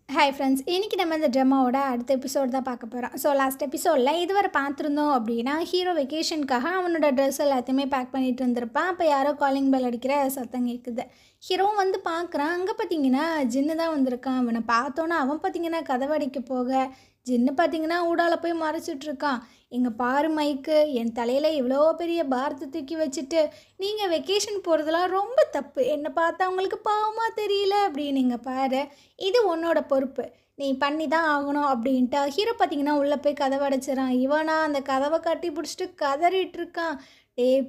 Hi friends, இன்றைக்கி நம்ம இந்த ட்ராமாவோட அடுத்த எபிசோட் தான் பார்க்க போகிறோம். ஸோ லாஸ்ட் எபிசோடில் இதுவரை பார்த்துருந்தோம் அப்படின்னா, ஹீரோ வெக்கேஷனுக்காக அவனோட ட்ரெஸ் எல்லாத்தையுமே பேக் பண்ணிட்டு இருந்திருப்பான். அப்போ யாரோ காலிங் பெல் அடிக்கிற சத்தம் கேட்குது. ஹீரோவும் வந்து பார்க்குறான். அங்கே பார்த்தீங்கன்னா ஜின்னு தான் வந்திருக்கான். அவனை பார்த்தோன்னா அவன் பார்த்தீங்கன்னா கதவடைக்க போக, ஜின்னு பார்த்தீங்கன்னா ஊடால போய் மறைச்சிட்ருக்கான். இங்கே பாரு மைக்கு, என் தலையில் இவ்வளோ பெரிய பாரத்தை தூக்கி வச்சுட்டு நீங்கள் வெக்கேஷன் போகிறதுலாம் ரொம்ப தப்பு. என்னை பார்த்தா அவங்களுக்கு பாவமாக தெரியல அப்படின்னு. இங்கே பாரு, இது உன்னோட பொறுப்பு, நீ பண்ணி தான் ஆகணும் அப்படின்ட்டு ஹீரோ பார்த்தீங்கன்னா உள்ளே போய் கதவை அடைச்சிடறான். இவனா அந்த கதவை கட்டி பிடிச்சிட்டு கதறிட்டு இருக்கான்.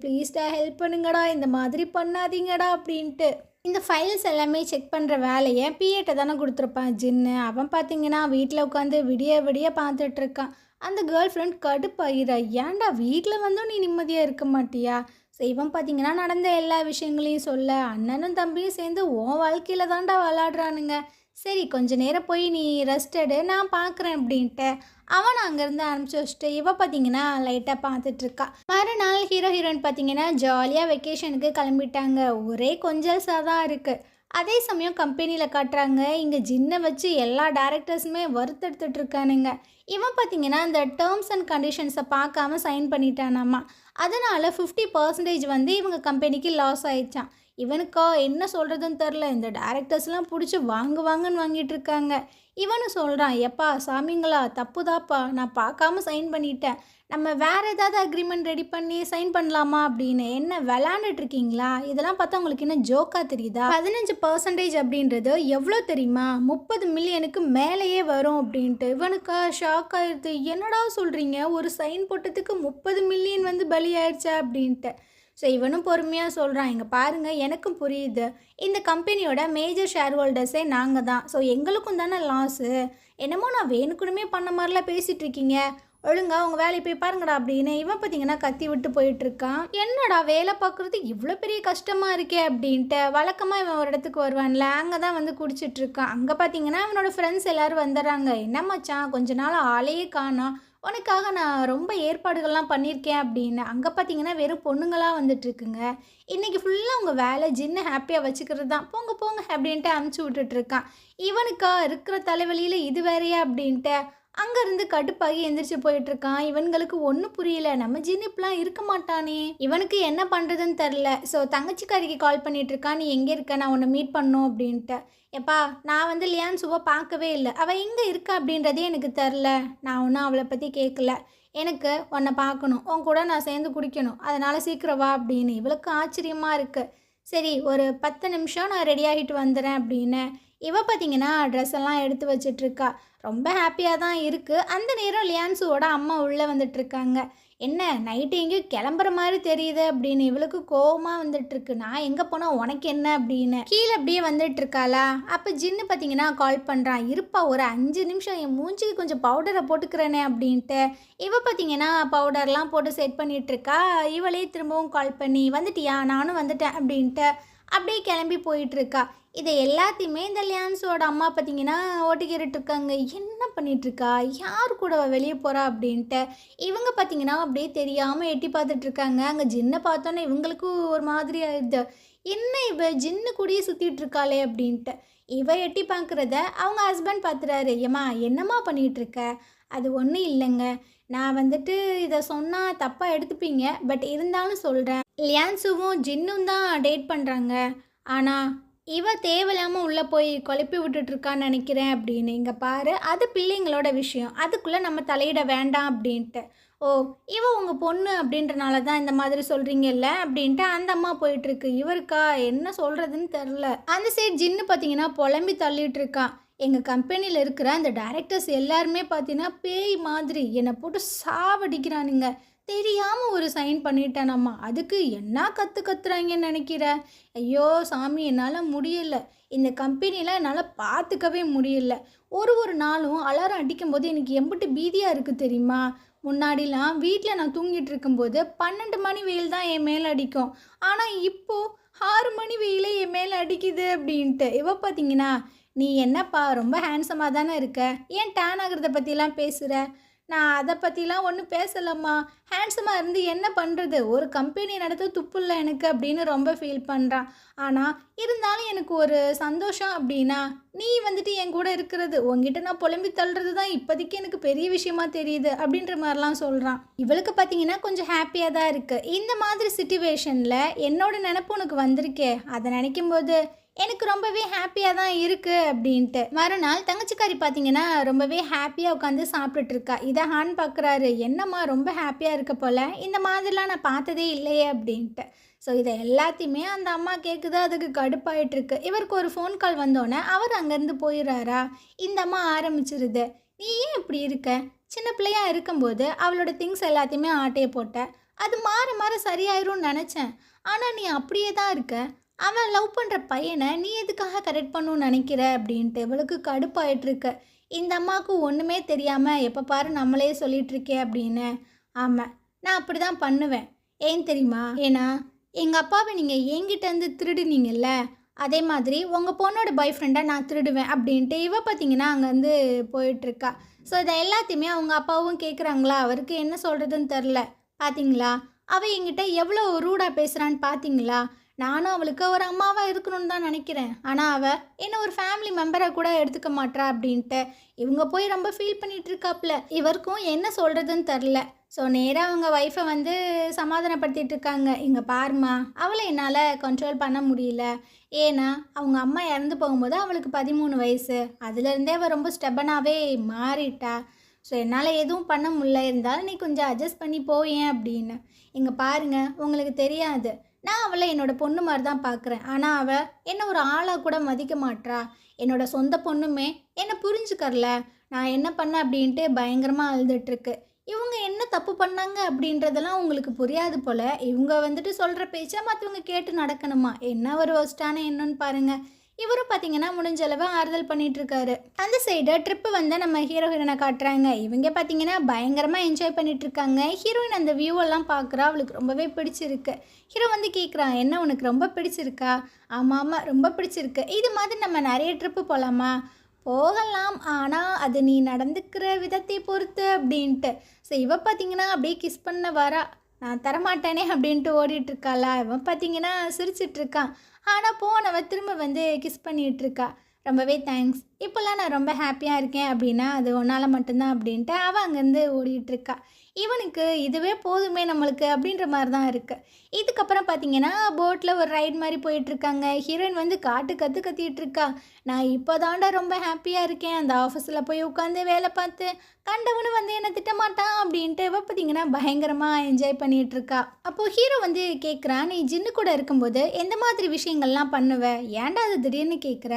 ப்ளீஸ்டா ஹெல்ப் பண்ணுங்கடா, இந்த மாதிரி பண்ணாதீங்கடா அப்படின்ட்டு. இந்த ஃபைல்ஸ் எல்லாமே செக் பண்ணுற வேலையை பிஏட்ட தானே கொடுத்துருப்பான் ஜின்னு. அவன் பார்த்தீங்கன்னா வீட்டில் உட்காந்து விடிய விடிய பார்த்துட்ருக்கான். அந்த கேர்ள் ஃப்ரெண்ட் கடுப்பாயிரா, ஏன்டா வீட்டில் வந்தும் நீ நிம்மதியாக இருக்க மாட்டியா? ஸோ இவன் பார்த்தீங்கன்னா நடந்த எல்லா விஷயங்களையும் சொல்ல, அண்ணனும் தம்பியும் சேர்ந்து உன் வாழ்க்கையில் தான்டா விளாடுறானுங்க. சரி, கொஞ்ச நேரம் போய் நீ ரெஸ்ட் எடு, நான் பார்க்குறேன் அப்படின்ட்டு அவன் அங்கேருந்து அனுப்பிச்சி வச்சுட்டு இவ பார்த்தீங்கன்னா லைட்டாக பார்த்துட்ருக்கா. மறுநாள் ஹீரோ ஹீரோயின் பார்த்தீங்கன்னா ஜாலியாக வெக்கேஷனுக்கு கிளம்பிட்டாங்க. ஒரே கொஞ்சல்ஸாக தான் இருக்குது. அதே சமயம் கம்பெனியில் காட்டுறாங்க, இங்கே ஜின்னை வச்சு எல்லா டேரக்டர்ஸுமே வறுத்தெடுத்துட்டு இருக்கானுங்க. இவன் பார்த்தீங்கன்னா இந்த டேர்ம்ஸ் அண்ட் கண்டிஷன்ஸை பார்க்காம சைன் பண்ணிட்டானாமா. அதனால் 50% வந்து இவங்க கம்பெனிக்கு லாஸ் ஆயிடுச்சான். இவனுக்கா என்ன சொல்கிறதுன்னு தெரில. இந்த டேரக்டர்ஸ்லாம் பிடிச்சி வாங்குன்னு வாங்கிட்டு இருக்காங்க. இவனு சொல்கிறான், எப்பா சாமிங்களா, தப்புதாப்பா, நான் பார்க்காம சைன் பண்ணிட்டேன், நம்ம வேறு ஏதாவது அக்ரிமெண்ட் ரெடி பண்ணி சைன் பண்ணலாமா அப்படின்னு. என்ன விளாண்டுட்டு இருக்கீங்களா? இதெல்லாம் பார்த்தா உங்களுக்கு என்ன ஜோக்காக தெரியுதா? 15% அப்படின்றது எவ்வளோ தெரியுமா? 30 மில்லியனுக்கு மேலேயே வரும் அப்படின்ட்டு. இவனுக்கா ஷாக் ஆயிடுது. என்னடா சொல்கிறீங்க, ஒரு சைன் போட்டதுக்கு 30 மில்லியன் வந்து பலி ஆயிடுச்சா அப்படின்ட்டு. ஸோ இவனும் பொறுமையாக சொல்கிறான், இங்கே பாருங்கள், எனக்கும் புரியுது, இந்த கம்பெனியோட மேஜர் ஷேர் ஹோல்டர்ஸே நாங்கள் தான். ஸோ எங்களுக்கும் தானே லாஸு. என்னமோ நான் வேணுக்குனுமே பண்ண மாதிரிலாம் பேசிகிட்டு இருக்கீங்க, ஒழுங்கா உங்கள் வேலையை போய் பாருங்கடா அப்படின்னு இவன் பார்த்தீங்கன்னா கத்தி விட்டு போயிட்டுருக்கான். என்னடா வேலை பார்க்குறது இவ்வளோ பெரிய கஷ்டமாக இருக்கே அப்படின்ட்டு. வழக்கமாக இவன் ஒரு இடத்துக்கு வருவான்ல, அங்கே தான் வந்து குடிச்சிட்ருக்கான். அங்கே பார்த்தீங்கன்னா அவனோட ஃப்ரெண்ட்ஸ் எல்லோரும் வந்துடுறாங்க. என்ன மச்சான், கொஞ்ச நாள் ஆளையே காணோம், உனக்காக நான் ரொம்ப ஏற்பாடுகள்லாம் பண்ணியிருக்கேன் அப்படின்னு. அங்கே பார்த்தீங்கன்னா வெறும் பொண்ணுங்களாக வந்துட்டுருக்குங்க. இன்றைக்கி ஃபுல்லாக உங்கள் வேலை ஜின்னு ஹாப்பியாக வச்சுக்கிறது தான், போங்க போங்க அப்படின்ட்டு அமுச்சு விட்டுட்ருக்கான். இவனுக்கா இருக்கிற தலைவலியில் இது வேறையா அப்படின்ட்டு அங்கேருந்து கடுப்பாகி எந்திரிச்சு போயிட்டுருக்கான். இவன்களுக்கு ஒன்றும் புரியல, நம்ம ஜின்னு இப்பெலாம் இருக்க மாட்டானே, இவனுக்கு என்ன பண்ணுறதுன்னு தெரில. ஸோ தங்கச்சிக்காரிக்கு கால் பண்ணிகிட்ருக்கான், நீ எங்கே இருக்க, நான் உன்னை மீட் பண்ணணும் அப்படின்ட்டு. எப்பா, நான் வந்து லியான்சுவை பார்க்கவே இல்லை, அவள் எங்கே இருக்கா அப்படின்றதே எனக்கு தெரில, நான் ஒன்றும் அவளை பற்றி கேட்கல, எனக்கு உன்னை பார்க்கணும், உன் கூட நான் சேர்ந்து குடிக்கணும், அதனால் சீக்கிரம் வா அப்படின்னு. இவளுக்கு ஆச்சரியமாக இருக்குது. சரி, ஒரு 10 நிமிஷம் நான் ரெடி ஆகிட்டு வந்துடுறேன் அப்படின்னு. இவ பார்த்தீங்கன்னா ட்ரெஸ் எல்லாம் எடுத்து வச்சிட்ருக்கா. ரொம்ப ஹாப்பியாக தான் இருக்குது. அந்த நேரம் லியான்ஸுவோட அம்மா உள்ளே வந்துட்டுருக்காங்க. என்ன நைட்டு எங்கேயும் கிளம்புற மாதிரி தெரியுது அப்படின்னு. இவளுக்கு கோவமாக வந்துட்டுருக்கு. நான் எங்கே போனால் உனக்கு என்ன அப்படின்னு கீழே அப்படியே வந்துட்டுருக்காளா. அப்போ ஜின்னு பார்த்தீங்கன்னா கால் பண்ணுறான், இருப்பா ஒரு 5 நிமிஷம், என் மூஞ்சிக்கு கொஞ்சம் பவுடரை போட்டுக்கிறேனே அப்படின்ட்டு. இவ பார்த்தீங்கன்னா பவுடர்லாம் போட்டு செட் பண்ணிகிட்ருக்கா. இவளே திரும்பவும் கால் பண்ணி, வந்துட்டியா, நானும் வந்துட்டேன் அப்படின்ட்டு அப்படியே கிளம்பி போயிட்டுருக்கா. இதை எல்லாத்தையுமே இந்த லியான்ஸோட அம்மா பார்த்தீங்கன்னா ஓட்டிக்கிட்டு இருக்காங்க. என்ன பண்ணிகிட்ருக்கா, யார் கூட வெளியே போகிறா அப்படின்ட்டு. இவங்க பார்த்தீங்கன்னா அப்படியே தெரியாமல் எட்டி பார்த்துட்ருக்காங்க. அங்கே ஜின்னை பார்த்தோன்னே இவங்களுக்கு ஒரு மாதிரி ஆயிடுது. என்ன இவ ஜின்னு கூடயே சுற்றிட்டுருக்காளே அப்படின்ட்டு. இவ எட்டி பார்க்குறத அவங்க ஹஸ்பண்ட் பார்த்துறாரு. ஏம்மா என்னம்மா பண்ணிகிட்ருக்க? அது ஒன்றும் இல்லைங்க, நான் வந்துட்டு இதை சொன்னால் தப்பாக எடுத்துப்பீங்க, பட் இருந்தாலும் சொல்கிறேன், லியான்ஸுவும் ஜின்னும் தான் டேட் பண்ணுறாங்க, ஆனால் இவ தேவையில்லாமல் உள்ளே போய் குழப்பி விட்டுட்ருக்கான்னு நினைக்கிறேன் அப்படின்னு. இங்கே பாரு, அது பிள்ளைங்களோட விஷயம், அதுக்குள்ளே நம்ம தலையிட வேண்டாம் அப்படின்ட்டு. ஓ, இவ உங்கள் பொண்ணு அப்படின்றனால தான் இந்த மாதிரி சொல்கிறீங்கல்ல அப்படின்ட்டு அந்த அம்மா போயிட்டுருக்கு. இவருக்கா என்ன சொல்கிறதுன்னு தெரில. அந்த சைடு ஜின்னு பார்த்தீங்கன்னா புலம்பி தள்ளிகிட்ருக்கான். எங்கள் கம்பெனியில் இருக்கிற அந்த டைரக்டர்ஸ் எல்லாருமே பார்த்தீங்கன்னா பேய் மாதிரி என்னை போட்டு சாவடிக்கிறானுங்க. தெரியாமல் ஒரு சைன் பண்ணிட்டேனம்மா, அதுக்கு என்ன கத்துறாங்கன்னு நினைக்கிற? ஐயோ சாமி, என்னால் முடியலை, இந்த கம்பெனியில் என்னால் பார்த்துக்கவே முடியல. ஒரு நாளும் அலாரம் அடிக்கும்போது எனக்கு எம்பிட்டு பீதியாக இருக்குது தெரியுமா? முன்னாடிலாம் வீட்டில் நான் தூங்கிட்டு இருக்கும்போது 12 மணி வெயில் தான் என் மேலே அடிக்கும், ஆனால் இப்போது 6 மணி வெயிலே என் மேலே அடிக்குது அப்படின்ட்டு. இவ பார்த்தீங்கன்னா, நீ என்னப்பா ரொம்ப ஹேண்ட்ஸமாக தானே இருக்க, ஏன் டேன் ஆகிறத பற்றிலாம் பேசுகிற? நான் அதை பற்றிலாம் ஒன்றும் பேசலம்மா, ஹேண்ட்ஸமாக இருந்து என்ன பண்ணுறது, ஒரு கம்பெனி நடத்த துப்பு இல்லை எனக்கு அப்படின்னு ரொம்ப ஃபீல் பண்ணுறான். ஆனால் இருந்தாலும் எனக்கு ஒரு சந்தோஷம் அப்படின்னா, நீ வந்துட்டு என் கூட இருக்கிறது உங்ககிட்ட நான் புலம்பி தள்ளுறது தான் இப்போதைக்கு எனக்கு பெரிய விஷயமா தெரியுது அப்படின்ற மாதிரிலாம் சொல்கிறான். இவளுக்கு பார்த்தீங்கன்னா கொஞ்சம் ஹாப்பியாக தான் இருக்குது. இந்த மாதிரி சிச்சுவேஷனில் என்னோட நினப்பு உனக்கு வந்திருக்கே அதை நினைக்கும் போது எனக்கு ரொம்பவே ஹாப்பியாக தான் இருக்குது அப்படின்ட்டு. மறுநாள் தங்கச்சிக்காரி பார்த்தீங்கன்னா ரொம்பவே ஹாப்பியாக உட்காந்து சாப்பிட்டுட்ருக்கா. இதை ஹான் பார்க்குறாரு, என்னம்மா ரொம்ப ஹாப்பியாக இருக்க போல், இந்த மாதிரிலாம் நான் பார்த்ததே இல்லையே அப்படின்ட்டு. ஸோ இதை எல்லாத்தையுமே அந்த அம்மா கேட்குது, அதுக்கு கடுப்பாயிட்ருக்கு. இவருக்கு ஒரு ஃபோன் கால் வந்தோடனே அவர் அங்கேருந்து போயிடுறாரா. இந்த அம்மா ஆரம்பிச்சிருது, நீ ஏன் இப்படி இருக்க, சின்ன பிள்ளையாக இருக்கும்போது அவளோட திங்ஸ் எல்லாத்தையுமே ஆட்டையை போட்ட, அது மாற மாற சரியாயிரும்னு நினச்சேன், ஆனால் நீ அப்படியே தான் இருக்க, அவன் லவ் பண்ணுற பையனை நீ எதுக்காக கரெக்ட் பண்ணணும்னு நினைக்கிற அப்படின்ட்டு இவளுக்கு கடுப்பாயிட்ருக்கு. இந்த அம்மாவுக்கு ஒன்றுமே தெரியாமல் எப்போ பாரு நம்மளே சொல்லிகிட்ருக்கே அப்படின்னு. ஆமாம், நான் அப்படி தான் பண்ணுவேன். ஏன் தெரியுமா, ஏன்னா எங்கள் அப்பாவை நீங்கள் என்கிட்டேருந்து திருடுனீங்கல்ல, அதே மாதிரி உங்கள் பொண்ணோட பாய் ஃப்ரெண்டை நான் திருடுவேன் அப்படின்ட்டு இவ பார்த்தீங்கன்னா அங்கேருந்து போயிட்டுருக்கா. ஸோ இதை எல்லாத்தையுமே அவங்க அப்பாவும் கேட்குறாங்களா, அவருக்கு என்ன சொல்கிறதுன்னு தெரில. பார்த்தீங்களா அவள் என்கிட்ட எவ்வளோ ரூடாக பேசுகிறான்னு பார்த்தீங்களா, நானும் அவளுக்கு ஒரு அம்மாவாக இருக்கணும்னு தான் நினைக்கிறேன், ஆனால் அவள் என்ன ஒரு ஃபேமிலி மெம்பரை கூட எடுத்துக்க மாட்டா அப்படின்ட்டு இவங்க போய் ரொம்ப ஃபீல் பண்ணிகிட்டு இருக்காப்புல. இவருக்கும் என்ன சொல்கிறதுன்னு தெரில. ஸோ நேராக அவங்க ஒய்ஃபை வந்து சமாதானப்படுத்திட்டு இருக்காங்க. இங்கே பாருமா, அவளை என்னால் கண்ட்ரோல் பண்ண முடியல, ஏன்னா அவங்க அம்மா இறந்து போகும்போது அவளுக்கு 13 வயசு, அதுலேருந்தே அவள் ரொம்ப ஸ்டெபனாகவே மாறிட்டா. ஸோ என்னால் எதுவும் பண்ண முடியல, இருந்தாலும் நீ கொஞ்சம் அட்ஜஸ்ட் பண்ணி போயேன் அப்படின்னு. இங்கே பாருங்கள், உங்களுக்கு தெரியாது, நான் அவளை என்னோடய பொண்ணு மாதிரி தான் பார்க்குறேன், ஆனால் அவள் என்னை ஒரு ஆளாக கூட மதிக்க மாட்றா. என்னோடய சொந்த பொண்ணுமே என்னை புரிஞ்சுக்கறல, நான் என்ன பண்ணேன் அப்படின்ட்டு பயங்கரமாக அழுதுட்டுருக்கு. இவங்க என்ன தப்பு பண்ணாங்க அப்படின்றதெல்லாம் உங்களுக்கு புரியாது போல். இவங்க வந்துட்டு சொல்கிற பேச்சா மற்றவங்க கேட்டு நடக்கணுமா, என்ன ஒரு ஒஸ்ட்டான என்னன்னு பாருங்கள். இவரும் பார்த்தீங்கன்னா முடிஞ்ச அளவு ஆறுதல் பண்ணிகிட்ருக்காரு. அந்த சைடு ட்ரிப்பு வந்து நம்ம ஹீரோயினை காட்டுறாங்க. இவங்க பார்த்தீங்கன்னா பயங்கரமாக என்ஜாய் பண்ணிகிட்ருக்காங்க. ஹீரோயின் அந்த வியூவெல்லாம் பார்க்குறா, அவளுக்கு ரொம்பவே பிடிச்சிருக்கு. ஹீரோ வந்து கேட்குறான், என்ன உனக்கு ரொம்ப பிடிச்சிருக்கா? ஆமாம் ஆமாம், ரொம்ப பிடிச்சிருக்கு. இது மாதிரி நம்ம நிறைய ட்ரிப்பு போகலாமா? போகலாம், ஆனால் அது நீ நடந்துக்கிற விதத்தை பொறுத்து அப்படின்ட்டு. ஸோ இவ பார்த்தீங்கன்னா அப்படியே கிஸ் பண்ண வரா, நான் தரமாட்டேனே அப்படின்ட்டு ஓடிட்டுருக்காளா. இவன் பார்த்தீங்கன்னா சிரிச்சிட்ருக்கான், ஆனால் போனவ திரும்ப வந்து கிஸ் பண்ணிகிட்ருக்கா. ரொம்பவே தேங்க்ஸ், இப்போல்லாம் நான் ரொம்ப ஹாப்பியாக இருக்கேன் அப்படின்னா அது ஒன்றால் மட்டும்தான் அப்படின்ட்டு அவள் அங்கேருந்து ஓடிட்டுருக்கா. இவனுக்கு இதுவே போதுமே நம்மளுக்கு அப்படின்ற மாதிரி தான் இருக்குது. இதுக்கப்புறம் பார்த்தீங்கன்னா போட்டில் ஒரு ரைட் மாதிரி போயிட்டுருக்காங்க. ஹீரோயின் வந்து கத்திட்டுருக்கா, நான் இப்போ தாண்டா ரொம்ப ஹாப்பியாக இருக்கேன், அந்த ஆஃபீஸில் போய் உட்காந்து வேலை பார்த்து கண்டவனு வந்து என்னை திட்டமாட்டான் அப்படின்ட்டு இவ பார்த்தீங்கன்னா பயங்கரமாக என்ஜாய் பண்ணிகிட்ருக்கா. அப்போது ஹீரோ வந்து கேட்குறான், நீ ஜின்னு கூட இருக்கும்போது எந்த மாதிரி விஷயங்கள்லாம் பண்ணுவேன், ஏன்டா அது திடீர்னு கேட்குற?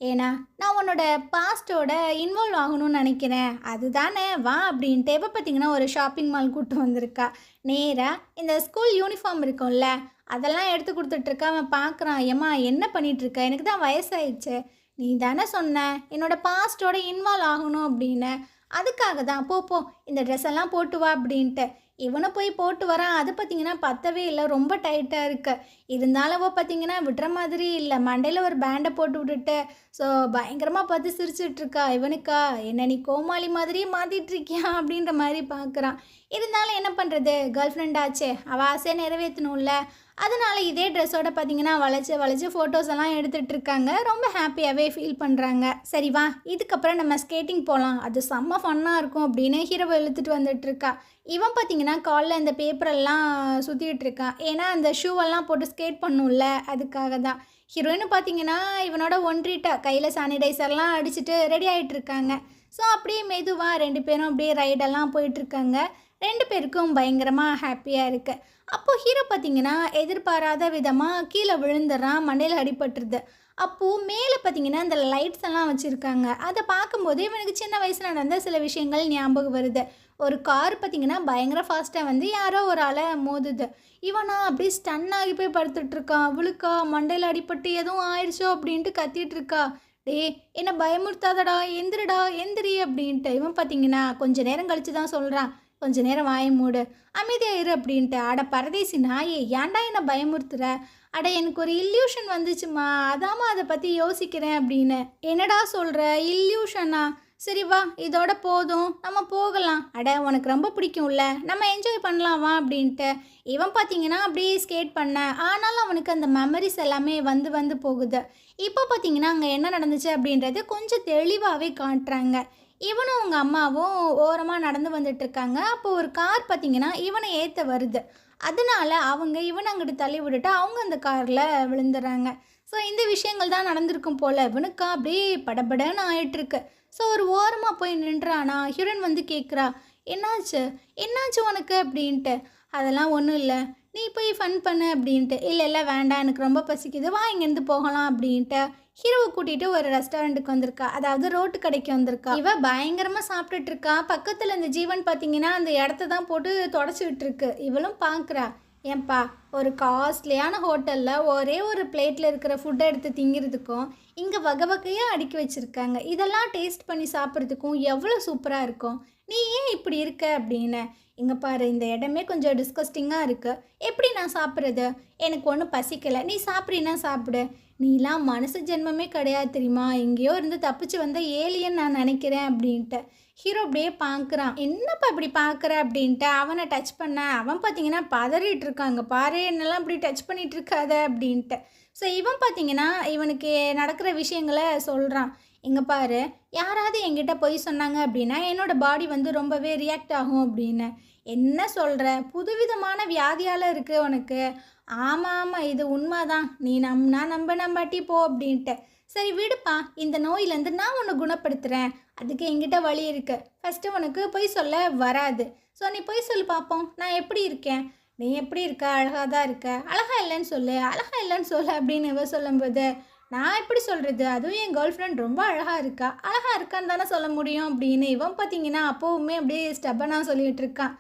ஏன்னா நான் உன்னோட பாஸ்ட்டோட இன்வால்வ் ஆகணும்னு நினைக்கிறேன், அதுதானே வா அப்படின்ட்டு இப்போ பார்த்தீங்கன்னா ஒரு ஷாப்பிங் மால் கூப்பிட்டு வந்திருக்கா. நேராக இந்த ஸ்கூல் யூனிஃபார்ம் இருக்கும்ல, அதெல்லாம் எடுத்து கொடுத்துட்ருக்கா. அவன் பார்க்குறான், ஏம்மா என்ன பண்ணிகிட்ருக்க, எனக்கு தான் வயசாயிடுச்சு, நீ தானே சொன்ன என்னோட பாஸ்ட்டோட இன்வால்வ் ஆகணும் அப்படின்னு, அதுக்காக தான் போ இந்த ட்ரெஸ் எல்லாம் போட்டு வா அப்படின்ட்டு இவனை போய் போட்டு வரான். அது பார்த்திங்கன்னா பத்தவே இல்லை, ரொம்ப டைட்டாக இருக்குது. இருந்தாலும் பார்த்திங்கன்னா விடுற மாதிரி இல்லை, மண்டையில் ஒரு பேண்டை போட்டு விட்டுட்டு ஸோ பயங்கரமாக பார்த்து சிரிச்சிட்ருக்கா. இவனுக்கா என்ன நீ கோமாளி மாதிரியே மாற்றிட்டுருக்கியா அப்படின்ற மாதிரி பார்க்குறான். இருந்தாலும் என்ன பண்ணுறது, கேர்ள் ஃப்ரெண்ட் ஆச்சே, அவள் ஆசையை நிறைவேற்றணும்ல, அதனால் இதே ட்ரெஸ்ஸோட பார்த்திங்கன்னா வளைச்சி ஃபோட்டோஸ் எல்லாம் எடுத்துகிட்டு இருக்காங்க. ரொம்ப ஹாப்பியாகவே ஃபீல் பண்ணுறாங்க. சரி வா, இதுக்கப்புறம் நம்ம ஸ்கேட்டிங் போகலாம், அது செம்ம ஃபன்னாக இருக்கும் அப்படின்னு ஹீரோவை இழுத்துட்டு வந்துட்டுருக்கா. இவன் பார்த்திங்கன்னா காலில் இந்த பேப்பரெல்லாம் சுற்றிட்டு இருக்கான், ஏன்னா அந்த ஷூவெல்லாம் போட்டு ஸ்கேட் பண்ணும்ல, அதுக்காக தான். ஹீரோயின்னு பார்த்திங்கன்னா இவனோட ஒன்றிட்டா கையில் சானிடைசர்லாம் அடிச்சுட்டு ரெடி ஆகிட்டு இருக்காங்க. ஸோ அப்படியே மெதுவாக 2 பேரும் அப்படியே ரைடெல்லாம் போயிட்டுருக்காங்க. 2 பேருக்கும் பயங்கரமாக ஹாப்பியாக இருக்குது. அப்போது ஹீரோ பார்த்திங்கன்னா எதிர்பாராத விதமாக கீழே விழுந்துடுறான், மண்டையில் அடிபட்டுருது. அப்போது மேலே பார்த்திங்கன்னா இந்த லைட்ஸ் எல்லாம் வச்சுருக்காங்க. அதை பார்க்கும்போது இவனுக்கு சின்ன வயசில் நடந்த சில விஷயங்கள் ஞாபகம் வருது. ஒரு கார் பார்த்திங்கன்னா பயங்கர ஃபாஸ்ட்டாக வந்து யாரோ ஒரு ஆளை மோதுது. இவனா அப்படியே ஸ்டன் ஆகி போய் படுத்துட்ருக்கான். அவளுக்கா மண்டையில் அடிபட்டு எதுவும் ஆயிடுச்சோ அப்படின்ட்டு கத்திகிட்ருக்கா. டே என்ன பயமுறுத்தாதடா, எந்திரி அப்படின்ட்டு. இவன் பார்த்திங்கன்னா கொஞ்சம் நேரம் கழித்து தான் சொல்கிறான், கொஞ்ச நேரம் வாய மூடு, அமைதியாக இரு அப்படின்ட்டு. அட பரதேசி நாயே, ஏன்டா என்னை பயமுறுத்துற? அட எனக்கு ஒரு இல்யூஷன் வந்துச்சுமா, அதாம்மா அதை பற்றி யோசிக்கிறேன் அப்படின்னு. என்னடா சொல்கிற, இல்யூஷனா? சரி வா இதோட போதும் நம்ம போகலாம். அட உனக்கு ரொம்ப பிடிக்கும்ல நம்ம என்ஜாய் பண்ணலாம் வா அப்படின்ட்டு. இவன் பார்த்தீங்கன்னா அப்படியே ஸ்கேட் பண்ண ஆனாலும் அவனுக்கு அந்த மெமரிஸ் எல்லாமே வந்து வந்து போகுது. இப்போ பார்த்தீங்கன்னா அங்கே என்ன நடந்துச்சு அப்படின்றது கொஞ்சம் தெளிவாகவே காட்டுறாங்க. இவனும் அவங்க அம்மாவும் ஓரமாக நடந்து வந்துட்டு இருக்காங்க. அப்போ ஒரு கார் பார்த்தீங்கன்னா இவனை ஏற்ற வருது. அதனால அவங்க இவனை அங்கிட்டு தள்ளி விட்டுட்டு அவங்க அந்த காரில் விழுந்துடுறாங்க. ஸோ இந்த விஷயங்கள் தான் நடந்திருக்கும் போல் இவனுக்கா அப்படியே படபடன்னு ஆயிட்டுருக்கு. ஸோ ஒரு ஓரமாக போய் நின்றானா ஹீரோயின் வந்து கேட்குறா, என்னாச்சு என்னாச்சு உனக்கு அப்படின்ட்டு. அதெல்லாம் ஒன்றும் இல்லை, நீ போய் ஃபன் பண்ணு அப்படின்ட்டு. இல்லை இல்லை வேண்டாம் எனக்கு ரொம்ப பசிக்குது வா இங்கேருந்து போகலாம் அப்படின்ட்டு ஹீரோவை கூட்டிகிட்டு ஒரு ரெஸ்டாரண்ட்டுக்கு வந்திருக்கா. அதாவது ரோட்டு கடைக்கு வந்திருக்கா. இவ பயங்கரமாக சாப்பிட்டுட்டு இருக்கா. பக்கத்தில் இந்த ஜீவன் பார்த்தீங்கன்னா அந்த இடத்த தான் போட்டு தொடச்சிக்கிட்டு இருக்கு. இவளும் பார்க்குறா, ஏன்பா ஒரு காஸ்ட்லியான ஹோட்டலில் ஒரே ஒரு பிளேட்டில் இருக்கிற ஃபுட்டை எடுத்து திங்கிறதுக்கும் இங்கே வகை வகையாக அடுக்கி வச்சுருக்காங்க. இதெல்லாம் டேஸ்ட் பண்ணி சாப்பிட்றதுக்கும் எவ்வளோ சூப்பராக இருக்கும். நீ ஏன் இப்படி இருக்க அப்படின்னு. இங்கே பாரு இந்த இடமே கொஞ்சம் டிஸ்கஸ்டிங்காக இருக்குது. எப்படி நான் சாப்பிட்றது? எனக்கு ஒன்றும் பசிக்கலை, நீ சாப்பிட்றீன்னா சாப்பிடு. நீலாம் மனுஷ ஜென்மமே கிடையாது தெரியுமா, எங்கேயோ இருந்து தப்பிச்சு வந்த ஏலியன் நான் நினைக்கிறேன் அப்படின்ட்டு. ஹீரோ அப்படியே பார்க்குறான், என்னப்பா இப்படி பார்க்குற அப்படின்ட்டு அவனை டச் பண்ண அவன் பார்த்தீங்கன்னா பதறிட்டு இருக்காங்க. பாரு என்னெல்லாம் இப்படி டச் பண்ணிகிட்டு இருக்காத அப்படின்ட்டு. ஸோ இவன் பார்த்தீங்கன்னா இவனுக்கு நடக்கிற விஷயங்களை சொல்கிறான். இங்கே பாரு யாராவது என்கிட்ட போய் சொன்னாங்க அப்படின்னா என்னோடய பாடி வந்து ரொம்பவே ரியாக்ட் ஆகும் அப்படின்னு. என்ன சொல்கிற, புதுவிதமான வியாதியால் இருக்குது உனக்கு. ஆமாம் ஆமாம் இது உண்மைதான், நீ நம்பாட்டி போ அப்படின்ட்டு. சரி விடுப்பா, இந்த நோயிலேருந்து நான் உன்னை குணப்படுத்துகிறேன், அதுக்கு என்கிட்ட வழி இருக்குது. ஃபஸ்ட்டு உனக்கு பொய் சொல்ல வராது. ஸோ நீ பொய் சொல்லி பார்ப்போம், நான் எப்படி இருக்கேன். நீ எப்படி இருக்க, அழகாக தான் இருக்க. அழகாக இல்லைன்னு சொல்லு, அழகாக இல்லைன்னு சொல்லு அப்படின்னு இவ சொல்லும்போது நான் எப்படி சொல்கிறது, அதுவும் என் கேர்ள் ஃப்ரெண்ட் ரொம்ப அழகாக இருக்கா, அழகாக இருக்கான்னு தானே சொல்ல முடியும் அப்படின்னு இவன் பார்த்தீங்கன்னா அப்போவுமே அப்படியே ஸ்டெப்பனாக சொல்லிகிட்டு இருக்கான்.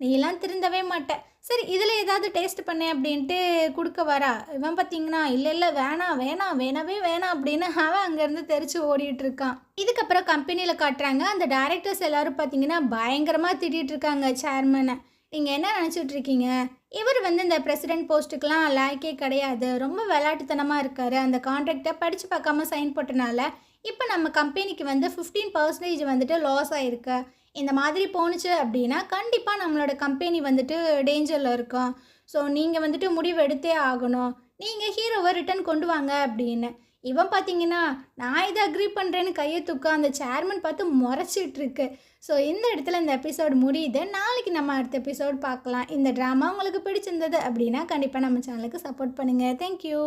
நீலாம் திருந்தவே மாட்டேன். சரி இதில் ஏதாவது டேஸ்ட் பண்ணேன் அப்படின்ட்டு கொடுக்க வரா. இவன் பார்த்தீங்கன்னா இல்லை இல்லை வேணாம் வேணாம் வேணவே வேணாம் அப்படின்னு அவன் அங்கேருந்து தெரிச்சு ஓடிட்டு இருக்கான். இதுக்கப்புறம் கம்பெனியில் காட்டுறாங்க. அந்த டைரக்டர்ஸ் எல்லோரும் பார்த்தீங்கன்னா பயங்கரமாக திட்டிகிட்டு இருக்காங்க சேர்மனை. நீங்கள் என்ன நினச்சிட்டு இருக்கீங்க, இவர் வந்து இந்த பிரசிடென்ட் போஸ்ட்டுக்கெலாம் லாய்க்கே கிடையாது, ரொம்ப விளையாட்டுத்தனமாக இருக்கார், அந்த கான்ட்ராக்டை படித்து பார்க்காம சைன் போட்டனால இப்போ நம்ம கம்பெனிக்கு வந்து 15% வந்துட்டு லாஸ் ஆகிருக்கு. இந்த மாதிரி போணுச்சு அப்படின்னா கண்டிப்பாக நம்மளோட கம்பெனி வந்துட்டு டேஞ்சரில் இருக்கும். ஸோ நீங்கள் வந்துட்டு முடிவு எடுத்தே ஆகணும், நீங்கள் ஹீரோவை ரிட்டன் கொண்டு வாங்க அப்படின்னு. இவன் பார்த்தீங்கன்னா நான் இதை அக்ரி பண்ணுறேன்னு கையை தூக்க அந்த சேர்மன் பார்த்து முறைச்சிட்ருக்கு. ஸோ இந்த இடத்துல இந்த எபிசோடு முடியுது. நாளைக்கு நம்ம அடுத்த எபிசோட் பார்க்கலாம். இந்த ட்ராமா உங்களுக்கு பிடிச்சிருந்தது அப்படின்னா கண்டிப்பாக நம்ம சேனலுக்கு சப்போர்ட் பண்ணுங்கள். தேங்க்யூ.